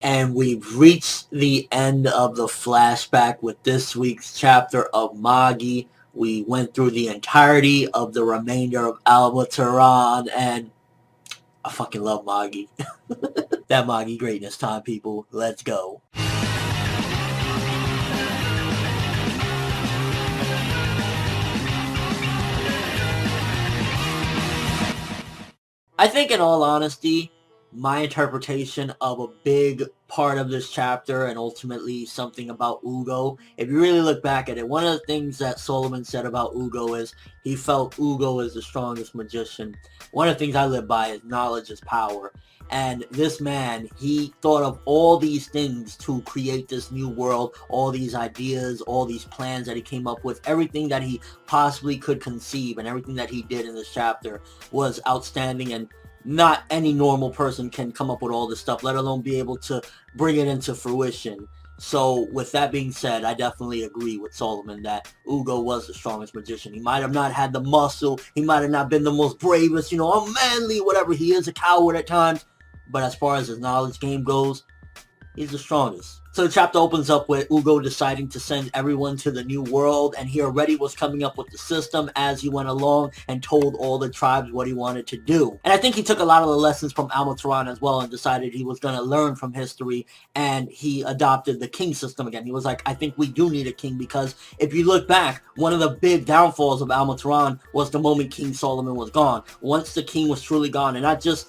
And we've reached the end of the flashback with this week's chapter of Magi. We went through the entirety of the remainder of Alma, Torran, and I fucking love Magi. That Magi greatness time, people. Let's go. I think, in all honesty, my interpretation of a big part of this chapter and ultimately something about Ugo, if you really look back at it, one of the things that Solomon said about Ugo is he felt Ugo is the strongest magician. One of the things I live by is knowledge is power. And this man, he thought of all these things to create this new world, all these ideas, all these plans that he came up with, everything that he possibly could conceive, and everything that he did in this chapter was outstanding, and not any normal person can come up with all this stuff, let alone be able to bring it into fruition. So with that being said, I definitely agree with Solomon that Ugo was the strongest magician. He might have not had the muscle, he might have not been the most bravest, I'm manly, whatever, he is a coward at times, but as far as his knowledge game goes, he's the strongest. So the chapter opens up with Ugo deciding to send everyone to the new world, and he already was coming up with the system as he went along and told all the tribes what he wanted to do. And I think he took a lot of the lessons from Alma Torran as well and decided he was going to learn from history, and he adopted the king system again. He was like, I think we do need a king, because if you look back, one of the big downfalls of Alma Torran was the moment King Solomon was gone. Once the king was truly gone, and not just,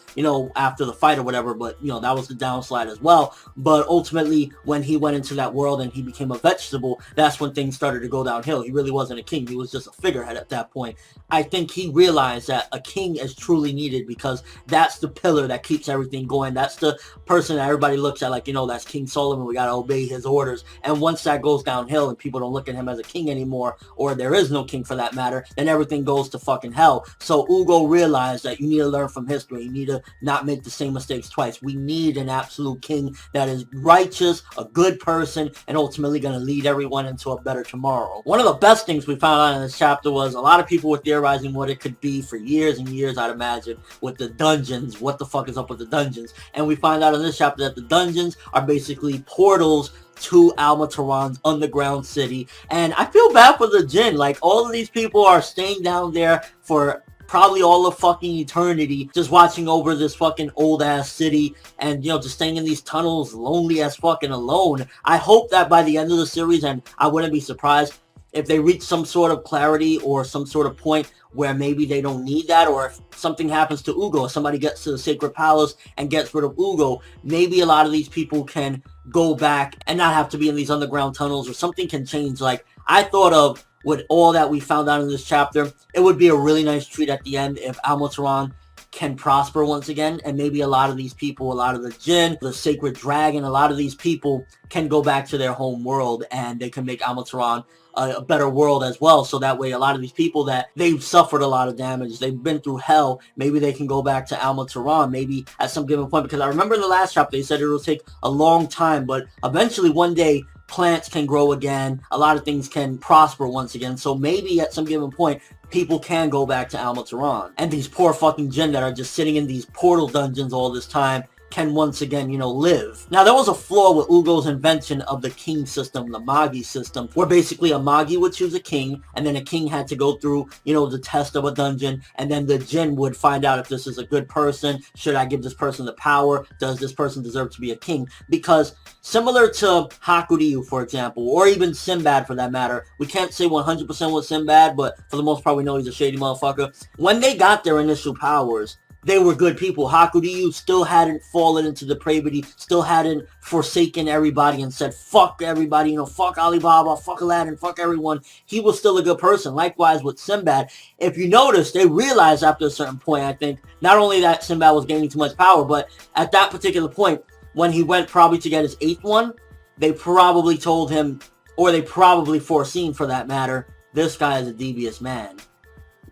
after the fight or whatever, but, that was the downslide as well. But ultimately, when he went into that world and he became a vegetable, that's when things started to go downhill. He really wasn't a king. He was just a figurehead at that point. I think he realized that a king is truly needed, because that's the pillar that keeps everything going. That's the person that everybody looks at like, that's King Solomon. We got to obey his orders. And once that goes downhill and people don't look at him as a king anymore, or there is no king for that matter, then everything goes to fucking hell. So Ugo realized that you need to learn from history. You need to not make the same mistakes twice. We need an absolute king that is righteous, a good person, and ultimately going to lead everyone into a better tomorrow. One of the best things we found out in this chapter was a lot of people were theorizing what it could be for years and years, I'd imagine, with the dungeons. What the fuck is up with the dungeons? And we find out in this chapter that the dungeons are basically portals to Alma Torran's underground city. And I feel bad for the Jinn. Like, all of these people are staying down there for probably all of fucking eternity, just watching over this fucking old ass city, and just staying in these tunnels, lonely as fucking alone. I hope that by the end of the series, and I wouldn't be surprised if they reach some sort of clarity or some sort of point where maybe they don't need that, or if something happens to Ugo, if somebody gets to the Sacred Palace and gets rid of Ugo, maybe a lot of these people can go back and not have to be in these underground tunnels, or something can change. Like, I thought of, with all that we found out in this chapter, it would be a really nice treat at the end if Alma Torran can prosper once again, and maybe a lot of these people, a lot of the Jinn, the Sacred Dragon, a lot of these people can go back to their home world, and they can make Alma Torran a better world as well. So that way, a lot of these people that they've suffered a lot of damage, they've been through hell, maybe they can go back to Alma Torran, maybe at some given point. Because I remember in the last chapter, they said it will take a long time, but eventually one day, plants can grow again, a lot of things can prosper once again. So maybe at some given point, people can go back to Alma Torran. And these poor fucking Jinn that are just sitting in these portal dungeons all this time can once again, live. Now, there was a flaw with Ugo's invention of the king system, the Magi system, where basically a Magi would choose a king, and then a king had to go through, the test of a dungeon, and then the Jinn would find out if this is a good person, should I give this person the power, does this person deserve to be a king? Because similar to Hakuryu, for example, or even Sinbad for that matter, we can't say 100% with Sinbad, but for the most part we know he's a shady motherfucker. When they got their initial powers, they were good people. Hakuryu still hadn't fallen into depravity, still hadn't forsaken everybody and said, fuck everybody, fuck Alibaba, fuck Aladdin, fuck everyone. He was still a good person. Likewise with Sinbad. If you notice, they realized after a certain point, I think, not only that Sinbad was gaining too much power, but at that particular point, when he went probably to get his 8th one, they probably told him, or they probably foreseen for that matter, this guy is a devious man.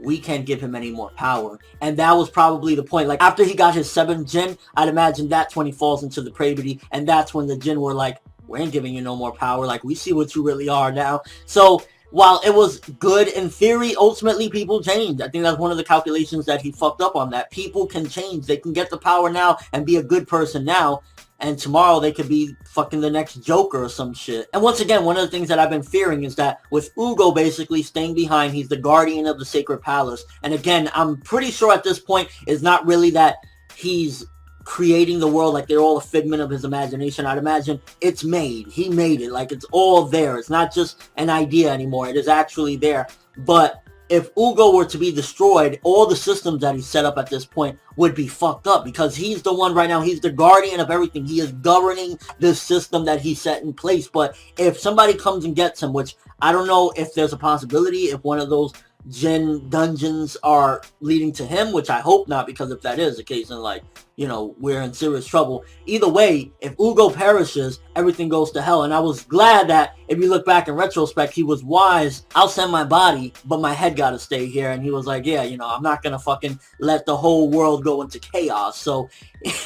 We can't give him any more power. And that was probably the point. Like, after he got his 7th Jinn, I'd imagine that's when he falls into depravity, and that's when the Jinn were like, we ain't giving you no more power. Like, we see what you really are now. So while it was good in theory, ultimately people changed. I think that's one of the calculations that he fucked up on, that people can change. They can get the power now and be a good person now. and tomorrow they could be fucking the next Joker or some shit. And once again, one of the things that I've been fearing is that with Ugo basically staying behind, he's the guardian of the Sacred Palace. And again, I'm pretty sure at this point it's not really that he's creating the world, like they're all a figment of his imagination. I'd imagine it's made. He made it. Like, it's all there. It's not just an idea anymore. It is actually there. But if Ugo were to be destroyed, all the systems that he set up at this point would be fucked up, because he's the one right now, he's the guardian of everything. He is governing this system that he set in place. But if somebody comes and gets him, which I don't know if there's a possibility, if one of those Jinn dungeons are leading to him, which I hope not, because if that is the case, then, like, you know, we're in serious trouble. Either way, if Ugo perishes, everything goes to hell. And I was glad that, if you look back in retrospect, he was wise. I'll send my body, but my head gotta stay here. And he was like, yeah, you know, I'm not gonna fucking let the whole world go into chaos. So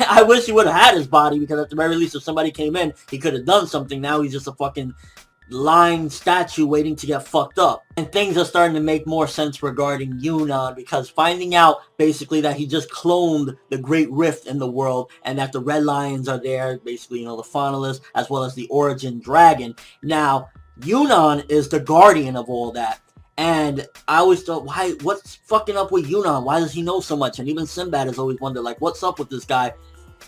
I wish he would have had his body, because at the very least, if somebody came in, he could have done something. Now he's just a fucking lying statue waiting to get fucked up. And things are starting to make more sense regarding Yunnan, because finding out basically that he just cloned the Great Rift in the world, and that the Red Lions are there, basically, you know, the Faunalist, as well as the Origin Dragon. Now, Yunnan is the guardian of all that. And I always thought, what's fucking up with Yunnan? Why does he know so much? And even Sinbad has always wondered, like, what's up with this guy?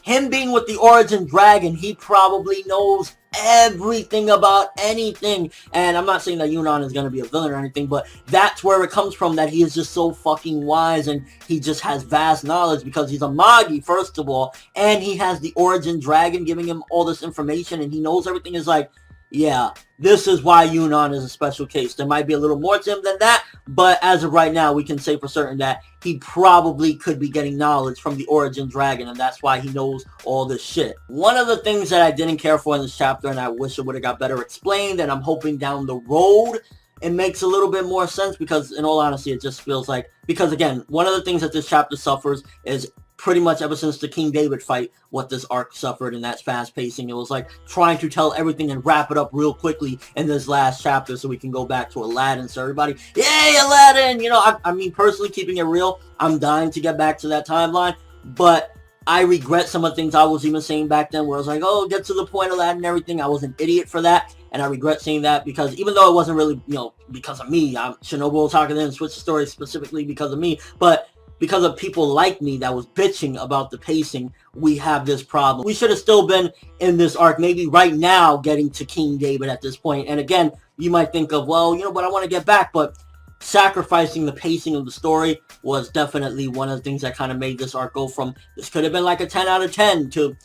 Him being with the Origin Dragon, he probably knows everything about anything. And I'm not saying that Yunnan is going to be a villain or anything, but that's where it comes from, that he is just so fucking wise, and he just has vast knowledge, because he's a Magi, first of all, and he has the Origin Dragon giving him all this information, and he knows everything. Is like, yeah, this is why Yunnan is a special case. There might be a little more to him than that, but as of right now, we can say for certain that he probably could be getting knowledge from the Origin Dragon, and that's why he knows all this shit. One of the things that I didn't care for in this chapter, and I wish it would have got better explained, and I'm hoping down the road it makes a little bit more sense, because in all honesty, it just feels like, because again, one of the things that this chapter suffers is pretty much ever since the King David fight, what this arc suffered, and that's fast pacing. It was like trying to tell everything and wrap it up real quickly in this last chapter so we can go back to Aladdin. So everybody, yay, Aladdin! You know, I mean, personally, keeping it real, I'm dying to get back to that timeline, but I regret some of the things I was even saying back then, where I was like, oh, get to the point, Aladdin, and everything. I was an idiot for that, and I regret saying that, because even though it wasn't really, you know, because of me, Shinobu will talk and then switch the story specifically because of me, but because of people like me that was bitching about the pacing, we have this problem. We should have still been in this arc, maybe right now, getting to King David at this point. And again, you might think of, well, you know, but I want to get back, but sacrificing the pacing of the story was definitely one of the things that kind of made this arc go from, this could have been like a 10 out of 10 to,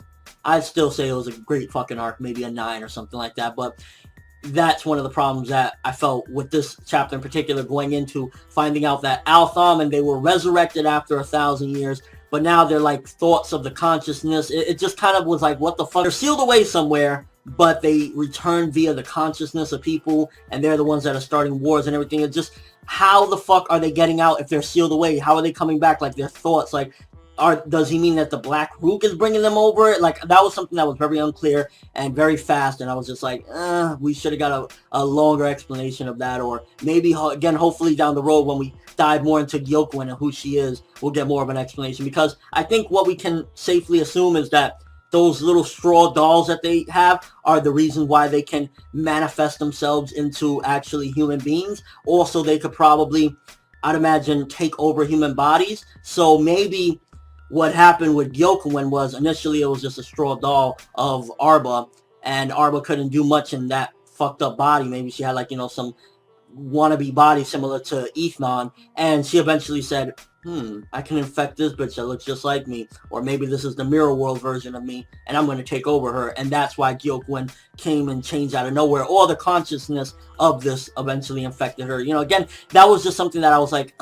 I'd still say it was a great fucking arc, maybe a 9 or something like that. But that's one of the problems that I felt with this chapter in particular, going into finding out that Altham and they were resurrected after 1,000 years, but now they're like thoughts of the consciousness. It just kind of was like, what the fuck? They're sealed away somewhere, but they return via the consciousness of people, and they're the ones that are starting wars and everything. It's just, how the fuck are they getting out if they're sealed away? How are they coming back? Like, their thoughts, like, does he mean that the Black Rook is bringing them over? Like, that was something that was very unclear and very fast, and I was just like, we should have got a longer explanation of that, or maybe, again, hopefully down the road when we dive more into Gyokuin and who she is, we'll get more of an explanation, because I think what we can safely assume is that those little straw dolls that they have are the reason why they can manifest themselves into actually human beings. Also, they could probably, I'd imagine, take over human bodies. So maybe what happened with Gyokuin was, initially it was just a straw doll of Arba, and Arba couldn't do much in that fucked up body. Maybe she had, like, you know, some wannabe body similar to Ethnon, and she eventually said, I can infect this bitch that looks just like me, or maybe this is the mirror world version of me, and I'm going to take over her. And that's why Gyokuin came and changed out of nowhere. All the consciousness of this eventually infected her. You know, again, that was just something that I was like,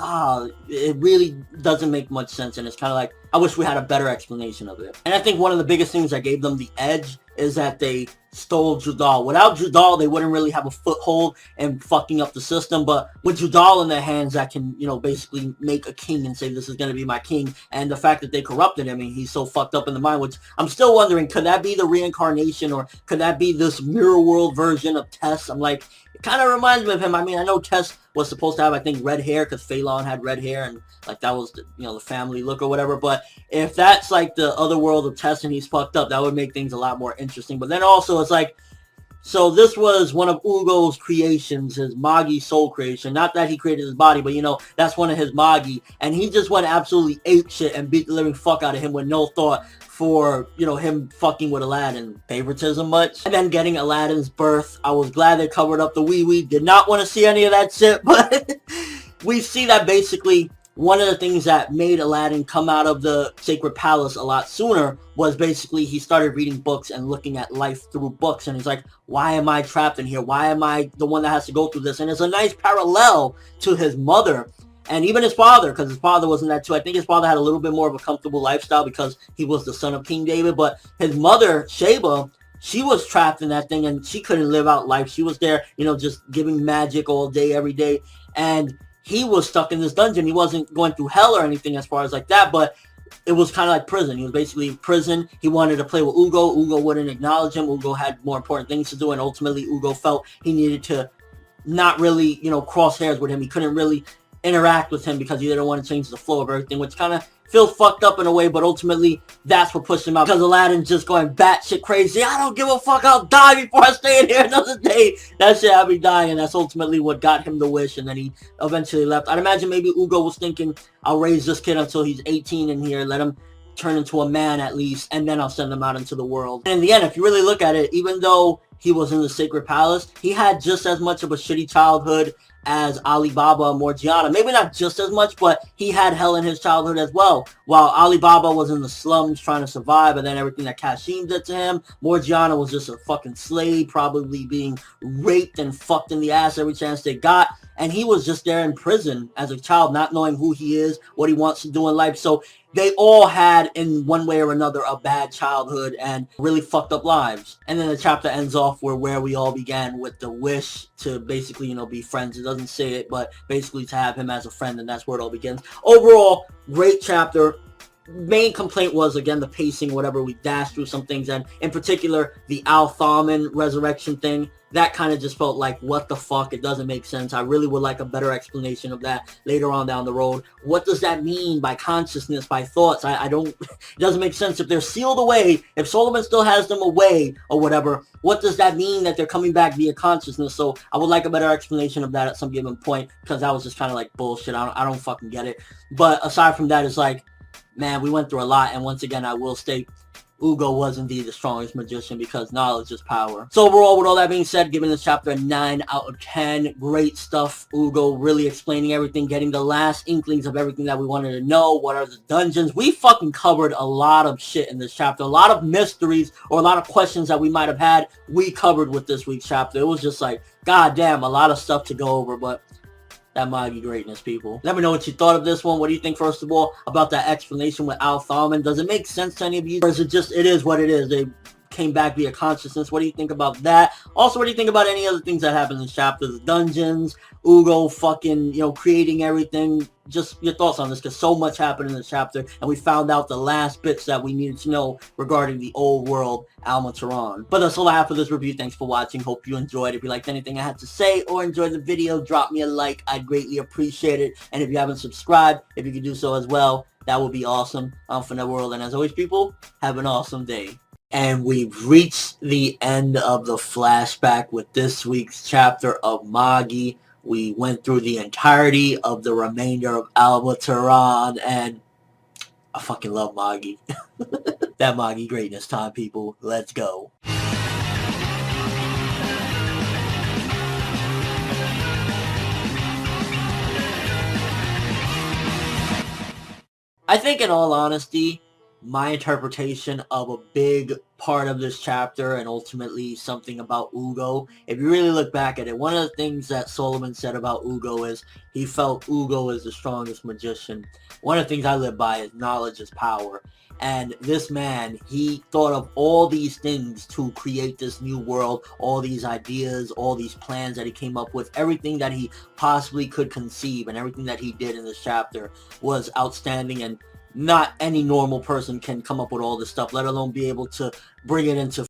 it really doesn't make much sense, and it's kind of like, I wish we had a better explanation of it. And I think one of the biggest things that gave them the edge is that they stole Judal. Without Judal, they wouldn't really have a foothold in fucking up the system, but with Judal in their hands, that can, you know, basically make a king and say, this is going to be my king. And the fact that they corrupted him, and he's so fucked up in the mind, which I'm still wondering, could that be the reincarnation, or could that be this mirror world version of Tess? I'm like, It kind of reminds me of him. I mean, I know Tess was supposed to have, I think, red hair because Phelan had red hair and like that was, the family look or whatever. But if that's like the other world of Tess and he's fucked up, that would make things a lot more interesting. But then also it's like, so this was one of Ugo's creations, his Magi soul creation. Not that he created his body, but that's one of his Magi. And he just went absolutely ape shit and beat the living fuck out of him with no thought for, him fucking with Aladdin. Favoritism much? And then getting Aladdin's birth. I was glad they covered up the wee-wee. Did not want to see any of that shit, but we see that basically one of the things that made Aladdin come out of the sacred palace a lot sooner was basically he started reading books and looking at life through books. And he's like, why am I trapped in here? Why am I the one that has to go through this? And it's a nice parallel to his mother and even his father, because his father wasn't that too. I think his father had a little bit more of a comfortable lifestyle because he was the son of King David. But his mother, Sheba, she was trapped in that thing and she couldn't live out life. She was there, just giving magic all day, every day. And he was stuck in this dungeon. He wasn't going through hell or anything as far as like that, but it was kind of like prison. He was basically in prison. He wanted to play with Ugo. Ugo wouldn't acknowledge him. Ugo had more important things to do, and ultimately Ugo felt he needed to not really, cross hairs with him. He couldn't really interact with him because he didn't want to change the flow of everything, which kind of feels fucked up in a way, but ultimately that's what pushed him out because Aladdin's just going batshit crazy. I don't give a fuck, I'll die before I stay in here another day. That shit had me dying, and that's ultimately what got him the wish, and then he eventually left. I'd imagine maybe Ugo was thinking, I'll raise this kid until he's 18 in here, let him turn into a man at least, and then I'll send him out into the world. And in the end, if you really look at it, even though he was in the sacred palace, he had just as much of a shitty childhood as Alibaba and Morgiana. Maybe not just as much, but he had hell in his childhood as well. While Alibaba was in the slums trying to survive, and then everything that Kashim did to him, Morgiana was just a fucking slave, probably being raped and fucked in the ass every chance they got. And he was just there in prison as a child, not knowing who he is, what he wants to do in life. So they all had, in one way or another, a bad childhood and really fucked up lives. And then the chapter ends off where we all began with the wish to basically, be friends. It doesn't say it, but basically to have him as a friend, and that's where it all begins. Overall, great chapter. Main complaint was, again, the pacing, whatever. We dashed through some things, and in particular, the Al-Thaman resurrection thing. That kind of just felt like, what the fuck? It doesn't make sense. I really would like a better explanation of that later on down the road. What does that mean by consciousness, by thoughts? I don't, it doesn't make sense. If they're sealed away, if Solomon still has them away or whatever, what does that mean that they're coming back via consciousness? So I would like a better explanation of that at some given point, because that was just kind of like bullshit. I don't fucking get it. But aside from that, it's like, man, we went through a lot, and once again, I will state, Ugo was indeed the strongest magician because knowledge is power. So overall, with all that being said, giving this chapter a 9 out of 10. Great stuff. Ugo really explaining everything, getting the last inklings of everything that we wanted to know. What are the dungeons? We fucking covered a lot of shit in this chapter. A lot of mysteries or a lot of questions that we might have had, we covered with this week's chapter. It was just like, goddamn, a lot of stuff to go over, but that Magi greatness, people. Let me know what you thought of this one. What do you think, first of all, about that explanation with Al-Thaman? Does it make sense to any of you? Or is it just, it is what it is? They came back via consciousness. What do you think about that? Also, what do you think about any other things that happened in this chapter? The dungeons, Ugo fucking, creating everything. Just your thoughts on this, because so much happened in this chapter, and we found out the last bits that we needed to know regarding the old world Alma Torran. But that's all I have for this review. Thanks for watching. Hope you enjoyed. If you liked anything I had to say or enjoyed the video, drop me a like. I'd greatly appreciate it. And if you haven't subscribed, if you could do so as well, that would be awesome. I'm from the world, and as always, people, have an awesome day. And we've reached the end of the flashback with this week's chapter of Magi. We went through the entirety of the remainder of Alma Torran, and I fucking love Magi. That Magi greatness time, people. Let's go. I think, in all honesty, my interpretation of a big part of this chapter, and ultimately something about Ugo, if you really look back at it, one of the things that Solomon said about Ugo is he felt Ugo is the strongest magician. One of the things I live by is knowledge is power. And this man, he thought of all these things to create this new world, all these ideas, all these plans that he came up with, everything that he possibly could conceive, and everything that he did in this chapter was outstanding, and not any normal person can come up with all this stuff, let alone be able to bring it into